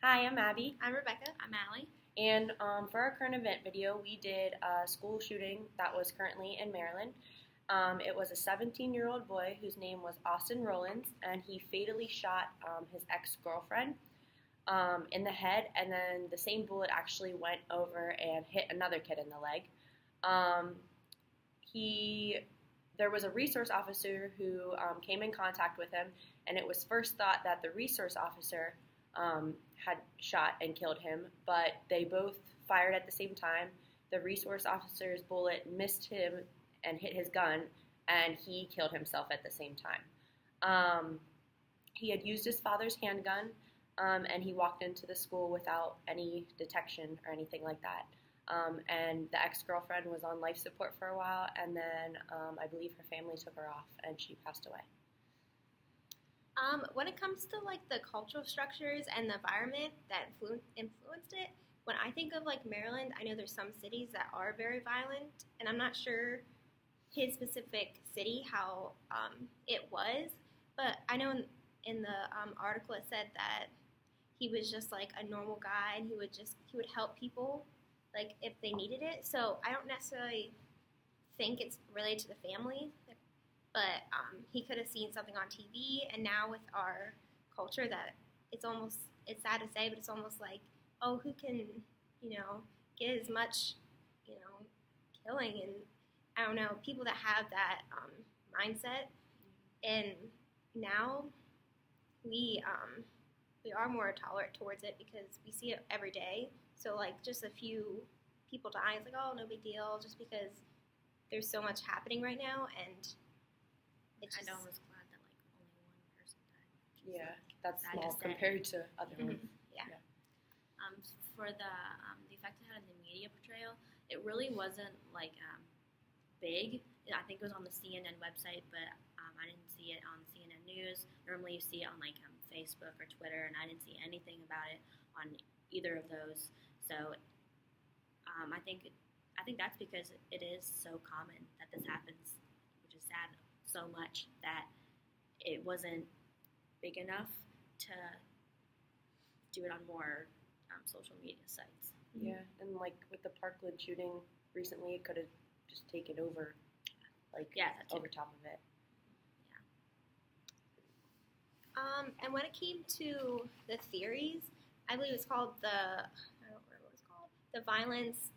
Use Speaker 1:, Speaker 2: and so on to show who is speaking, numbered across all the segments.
Speaker 1: Hi, I'm Abby,
Speaker 2: I'm Rebecca.
Speaker 3: I'm Allie.
Speaker 1: and for our current event video, we did a school shooting that was currently in Maryland. It was a 17-year-old boy whose name was Austin Rollins, and he fatally shot his ex-girlfriend in the head, and then the same bullet actually went over and hit another kid in the leg. Um, there was a resource officer who came in contact with him, and it was first thought that the resource officer had shot and killed him, but they both fired at the same time. The resource officer's bullet missed him and hit his gun, and he killed himself at the same time. He had used his father's handgun, and he walked into the school without any detection or anything like that. And the ex-girlfriend was on life support for a while, and then I believe her family took her off, and she passed away.
Speaker 2: When it comes to like the cultural structures and the environment that influenced it, when I think of like Maryland, I know there's some cities that are very violent, and I'm not sure his specific city how it was, but I know in the article it said that he was just like a normal guy, and he would help people like if they needed it. So I don't necessarily think it's related to the family. But he could have seen something on TV, and now with our culture that it's sad to say, but it's almost like, oh, who can, get as much, killing, and I don't know, people that have that mindset, and now we are more tolerant towards it because we see it every day. So like just a few people dying, it's like, oh, no big deal, just because there's so much happening right now, and
Speaker 3: I know I was glad that like only one person died.
Speaker 1: Yeah, that's
Speaker 3: sad
Speaker 1: small
Speaker 3: to say.
Speaker 1: compared to other ones.
Speaker 2: Yeah.
Speaker 3: For the effect it had on the media portrayal, it really wasn't like big. I think it was on the CNN website, but I didn't see it on CNN News. Normally, you see it on like Facebook or Twitter, and I didn't see anything about it on either of those. So I think that's because it is so common that this happens, which is sad so much that it wasn't big enough to do it on more social media sites.
Speaker 1: Yeah, and like with the Parkland shooting recently, it could have just taken over, over top of it.
Speaker 2: Yeah. And when it came to the theories, I believe it's called I don't remember what it's called, the violence,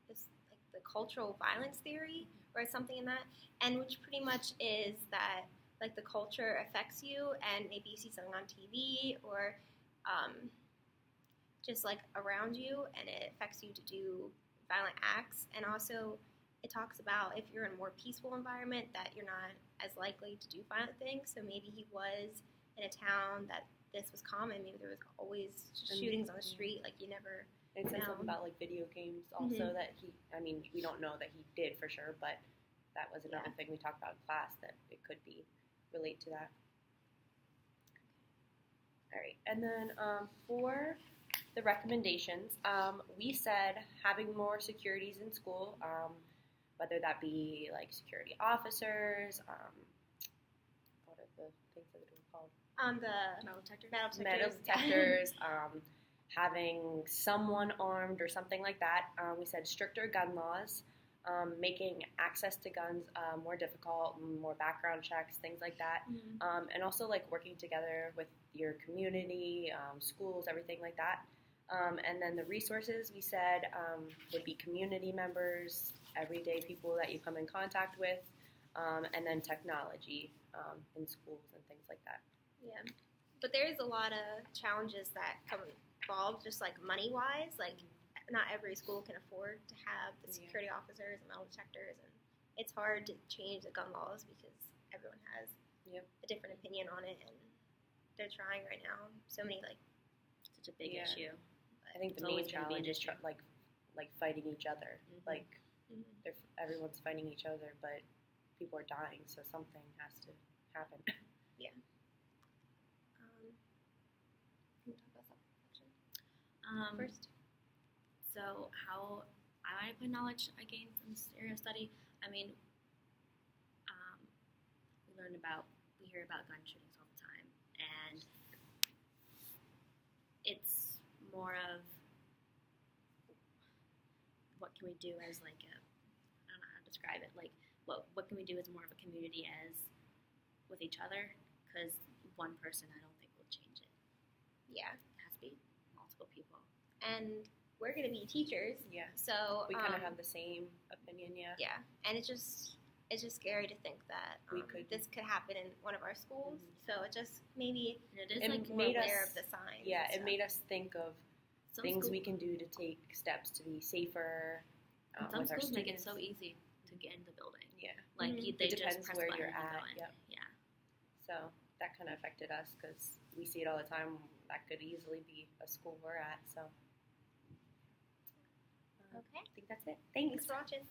Speaker 2: it's like the cultural violence theory or something in that, and which pretty much is that like the culture affects you, and maybe you see something on TV or just like around you, and it affects you to do violent acts. And also it talks about if you're in a more peaceful environment that you're not as likely to do violent things. So maybe he was in a town that this was common. Maybe there was always shootings on the street. Like you never
Speaker 1: It said something about like video games also that we don't know that he did for sure, but that was another thing we talked about in class, that it could be relate to that. All right, and then for the recommendations, we said having more securities in school, whether that be like security officers, what are the things that were called?
Speaker 2: The
Speaker 3: Metal
Speaker 1: detectors, having someone armed or something like that. We said stricter gun laws, making access to guns more difficult, more background checks, things like that, and also like working together with your community, schools, everything like that. And then the resources we said would be community members, everyday people that you come in contact with, and then technology in schools and things like that.
Speaker 2: Yeah, but there's a lot of challenges that come involved, just like money-wise. Like, not every school can afford to have the security officers and metal detectors, and it's hard to change the gun laws because everyone has a different opinion on it, and they're trying right now. So many
Speaker 3: such a big issue.
Speaker 1: I think the main challenge is like fighting each other. Like everyone's fighting each other, but people are dying, so something has to happen.
Speaker 2: Yeah. Can we talk about self-reflection first?
Speaker 3: So how I might apply knowledge I gained from this area of study. I mean, we hear about gun shootings all the time, and can we do as like a, I don't know how to describe it, like what can we do as more of a community as with each other? Because one person I don't think will change it.
Speaker 2: Yeah.
Speaker 3: It has to be multiple people.
Speaker 2: And we're going to be teachers.
Speaker 1: Yeah.
Speaker 2: So
Speaker 1: We kind of have the same opinion, yeah.
Speaker 2: Yeah. And it's just scary to think that this could happen in one of our schools.
Speaker 3: Mhm.
Speaker 2: So it just maybe
Speaker 3: And it is
Speaker 1: It
Speaker 3: like
Speaker 2: more
Speaker 1: made
Speaker 2: aware
Speaker 1: us-
Speaker 2: of the signs.
Speaker 1: Yeah,
Speaker 2: and
Speaker 1: it
Speaker 2: stuff.
Speaker 1: made us think of
Speaker 3: some
Speaker 1: things
Speaker 3: school-
Speaker 1: we can do to take steps to be safer
Speaker 3: and some
Speaker 1: with our
Speaker 3: schools make it
Speaker 1: students.
Speaker 3: so easy to get into the building.
Speaker 1: Yeah,
Speaker 3: Like
Speaker 2: Mhm.
Speaker 3: they
Speaker 1: It
Speaker 3: just
Speaker 1: depends
Speaker 3: press
Speaker 1: where
Speaker 3: a button
Speaker 1: you're
Speaker 3: and
Speaker 1: at,
Speaker 3: go in.
Speaker 1: yep.
Speaker 3: Yeah.
Speaker 1: so that kind of affected us because we see it all the time. That could easily be a school we're at, so
Speaker 2: Okay.
Speaker 1: I think that's it.
Speaker 2: Thanks
Speaker 1: Thanks.
Speaker 2: for watching.